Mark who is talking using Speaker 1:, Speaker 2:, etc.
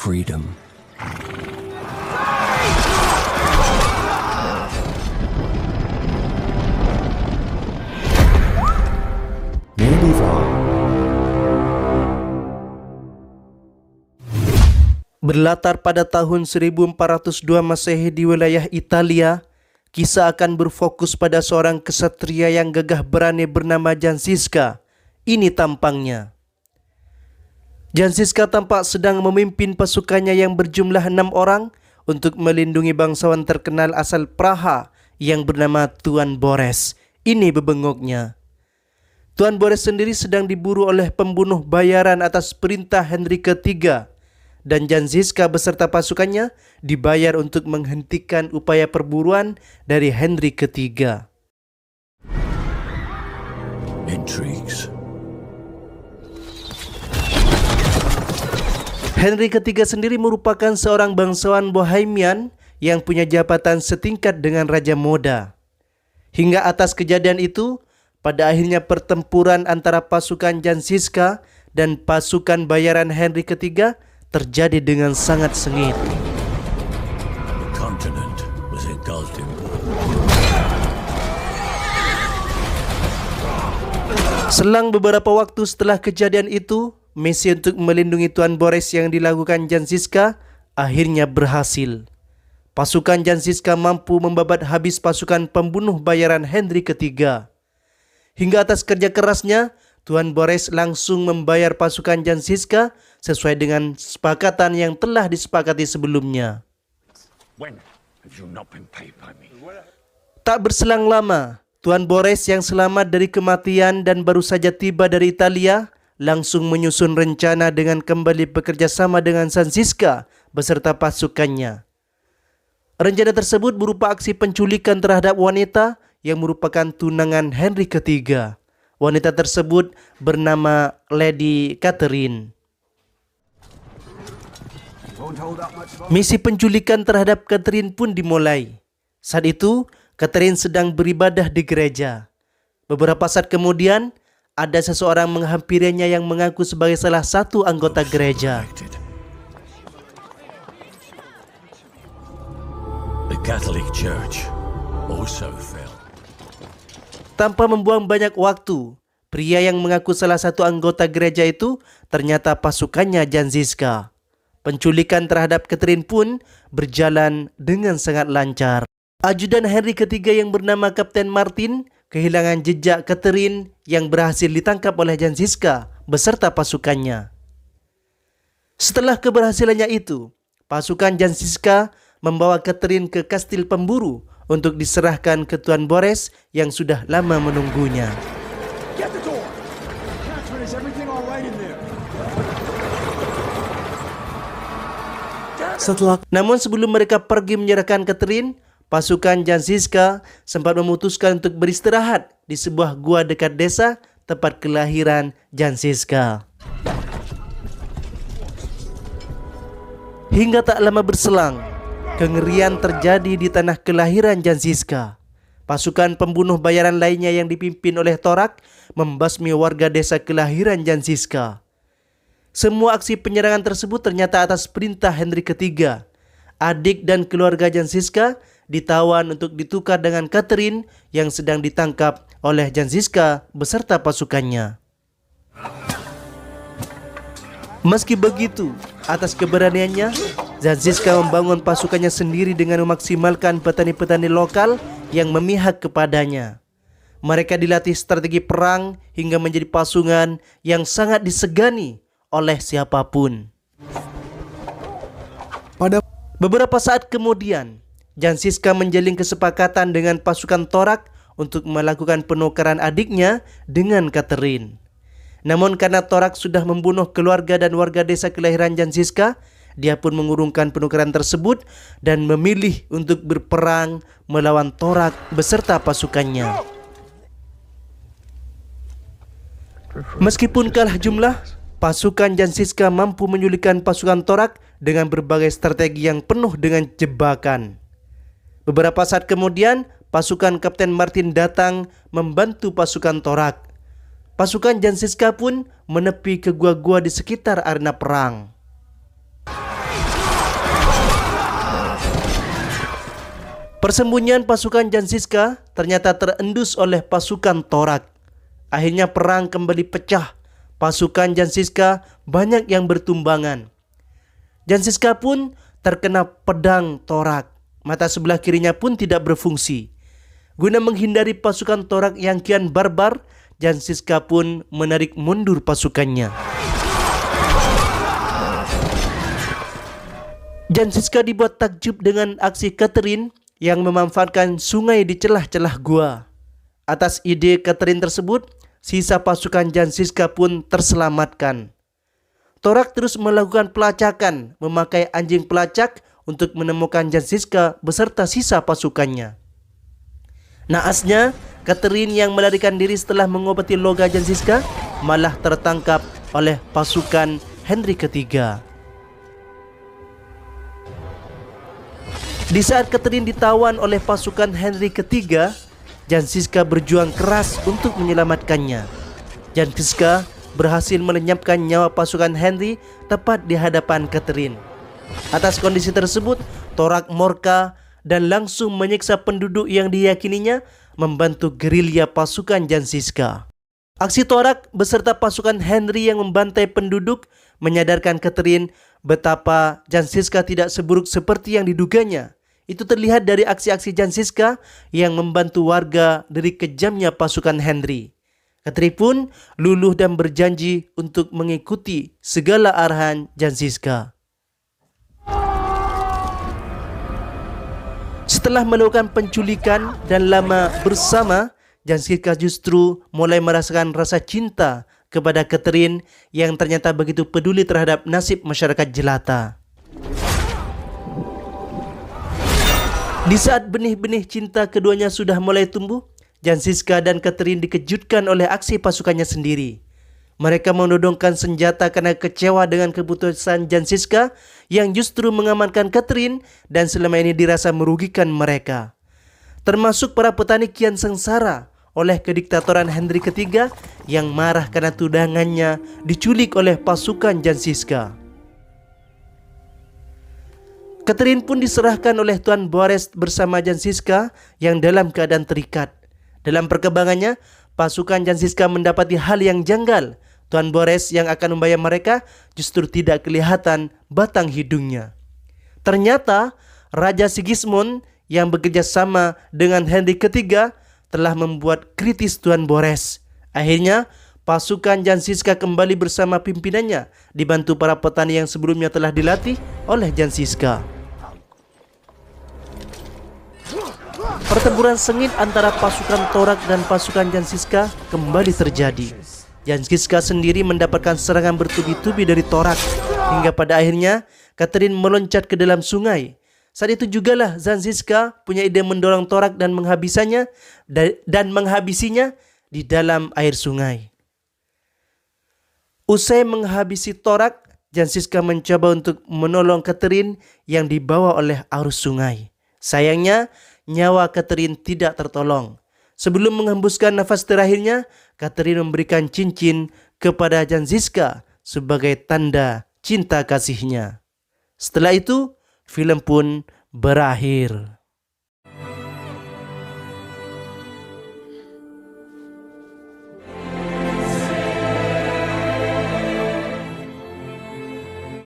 Speaker 1: freedom. Medieval.
Speaker 2: Berlatar pada tahun 1402 Masehi di wilayah Italia, kisah akan berfokus pada seorang kesatria yang gagah berani bernama Jansiska. Ini tampangnya. Jansiska tampak sedang memimpin pasukannya yang berjumlah 6 orang untuk melindungi bangsawan terkenal asal Praha yang bernama Tuan Boris. Ini bebengoknya. Tuan Boris sendiri sedang diburu oleh pembunuh bayaran atas perintah Henry III. Dan Jansiska beserta pasukannya dibayar untuk menghentikan upaya perburuan dari Henry III.
Speaker 1: Intrigues.
Speaker 2: Henry III sendiri merupakan seorang bangsawan Bohemian yang punya jabatan setingkat dengan Raja Moda. Hingga atas kejadian itu, pada akhirnya pertempuran antara pasukan Jansiska dan pasukan bayaran Henry III terjadi dengan sangat sengit.
Speaker 1: The continent was engulfed in war.
Speaker 2: Selang beberapa waktu setelah kejadian itu, misi untuk melindungi Tuan Boris yang dilakukan Jansiska akhirnya berhasil. Pasukan Jansiska mampu membabat habis pasukan pembunuh bayaran Henry III. Hingga atas kerja kerasnya, Tuan Boris langsung membayar pasukan Jansiska sesuai dengan kesepakatan yang telah disepakati sebelumnya.
Speaker 3: When have you not been paid by me?
Speaker 2: Tak berselang lama, Tuan Boris yang selamat dari kematian dan baru saja tiba dari Italia langsung menyusun rencana dengan kembali bekerja sama dengan Jansiska beserta pasukannya. Rencana tersebut berupa aksi penculikan terhadap wanita yang merupakan tunangan Henry III. Wanita tersebut bernama Lady Catherine. Misi penculikan terhadap Catherine pun dimulai. Saat itu, Catherine sedang beribadah di gereja. Beberapa saat kemudian, ada seseorang menghampirinya yang mengaku sebagai salah satu anggota gereja.
Speaker 1: The Catholic Church also fell.
Speaker 2: Tanpa membuang banyak waktu, pria yang mengaku salah satu anggota gereja itu ternyata pasukannya Jansiska. Penculikan terhadap Catherine pun berjalan dengan sangat lancar. Ajudan Henry III yang bernama Kapten Martin kehilangan jejak Catherine yang berhasil ditangkap oleh Jansiska beserta pasukannya. Setelah keberhasilannya itu, pasukan Jansiska membawa Catherine ke kastil pemburu untuk diserahkan ke Tuan Boris yang sudah lama menunggunya.
Speaker 3: Get the door! Catherine, is everything all right in there?
Speaker 2: Namun sebelum mereka pergi menyerahkan Catherine, pasukan Jansiska sempat memutuskan untuk beristirahat di sebuah gua dekat desa tempat kelahiran Jansiska. Hingga tak lama berselang, kengerian terjadi di tanah kelahiran Jansiska. Pasukan pembunuh bayaran lainnya yang dipimpin oleh Torak membasmi warga desa kelahiran Jansiska. Semua aksi penyerangan tersebut ternyata atas perintah Henry III. Adik dan keluarga Jansiska ditawan untuk ditukar dengan Catherine yang sedang ditangkap oleh Jansiska beserta pasukannya. Meski begitu, atas keberaniannya, Jansiska membangun pasukannya sendiri dengan memaksimalkan petani-petani lokal yang memihak kepadanya. Mereka dilatih strategi perang hingga menjadi pasungan yang sangat disegani oleh siapapun. Pada beberapa saat kemudian, Jansiska menjalin kesepakatan dengan pasukan Torak untuk melakukan penukaran adiknya dengan Catherine. Namun karena Torak sudah membunuh keluarga dan warga desa kelahiran Jansiska, dia pun mengurungkan penukaran tersebut dan memilih untuk berperang melawan Torak beserta pasukannya. Meskipun kalah jumlah, pasukan Jansiska mampu menyulitkan pasukan Torak dengan berbagai strategi yang penuh dengan jebakan. Beberapa saat kemudian, pasukan Kapten Martin datang membantu pasukan Torak. Pasukan Jansiska pun menepi ke gua-gua di sekitar arena perang. Persembunyian pasukan Janziska ternyata terendus oleh pasukan Torak. Akhirnya perang kembali pecah. Pasukan Janziska banyak yang bertumbangan. Janziska pun terkena pedang Torak. Mata sebelah kirinya pun tidak berfungsi. Guna menghindari pasukan Torak yang kian barbar, Janziska pun menarik mundur pasukannya. Janziska dibuat takjub dengan aksi Catherine yang memanfaatkan sungai di celah-celah gua. Atas ide Catherine tersebut, sisa pasukan Janziska pun terselamatkan. Torak terus melakukan pelacakan memakai anjing pelacak untuk menemukan Janziska beserta sisa pasukannya. Naasnya, Catherine yang melarikan diri setelah mengobati loga Janziska malah tertangkap oleh pasukan Henry III. Di saat Catherine ditawan oleh pasukan Henry III, Janziska berjuang keras untuk menyelamatkannya. Janziska berhasil melenyapkan nyawa pasukan Henry tepat di hadapan Catherine. Atas kondisi tersebut, Torak murka dan langsung menyiksa penduduk yang diyakininya membantu gerilya pasukan Janziska. Aksi Torak beserta pasukan Henry yang membantai penduduk menyadarkan Catherine betapa Janziska tidak seburuk seperti yang diduganya. Itu terlihat dari aksi-aksi Janziska yang membantu warga dari kejamnya pasukan Henry. Catherine pun luluh dan berjanji untuk mengikuti segala arahan Janziska. Setelah melakukan penculikan dan lama bersama, Janziska justru mulai merasakan rasa cinta kepada Catherine yang ternyata begitu peduli terhadap nasib masyarakat jelata. Di saat benih-benih cinta keduanya sudah mulai tumbuh, Janziska dan Catherine dikejutkan oleh aksi pasukannya sendiri. Mereka menodongkan senjata karena kecewa dengan keputusan Janziska yang justru mengamankan Catherine dan selama ini dirasa merugikan mereka. Termasuk para petani kian sengsara oleh kediktatoran Henry III yang marah karena tunangannya diculik oleh pasukan Janziska. Catherine pun diserahkan oleh Tuan Boris bersama Janziska yang dalam keadaan terikat. Dalam perkembangannya, pasukan Janziska mendapati hal yang janggal. Tuan Boris yang akan membayar mereka justru tidak kelihatan batang hidungnya. Ternyata Raja Sigismund yang bekerja sama dengan Henry III telah membuat kritis Tuan Boris. Akhirnya pasukan Janziska kembali bersama pimpinannya, dibantu para petani yang sebelumnya telah dilatih oleh Janziska. Pertempuran sengit antara pasukan Torak dan pasukan Janziska kembali terjadi. Janziska sendiri mendapatkan serangan bertubi-tubi dari Torak, hingga pada akhirnya Catherine meloncat ke dalam sungai. Saat itu jugalah Janziska punya ide mendorong Torak dan menghabisinya di dalam air sungai. Usai menghabisi Torak, Janziska mencoba untuk menolong Catherine yang dibawa oleh arus sungai. Sayangnya, nyawa Catherine tidak tertolong. Sebelum menghembuskan nafas terakhirnya, Catherine memberikan cincin kepada Janziska sebagai tanda cinta kasihnya. Setelah itu, film pun berakhir.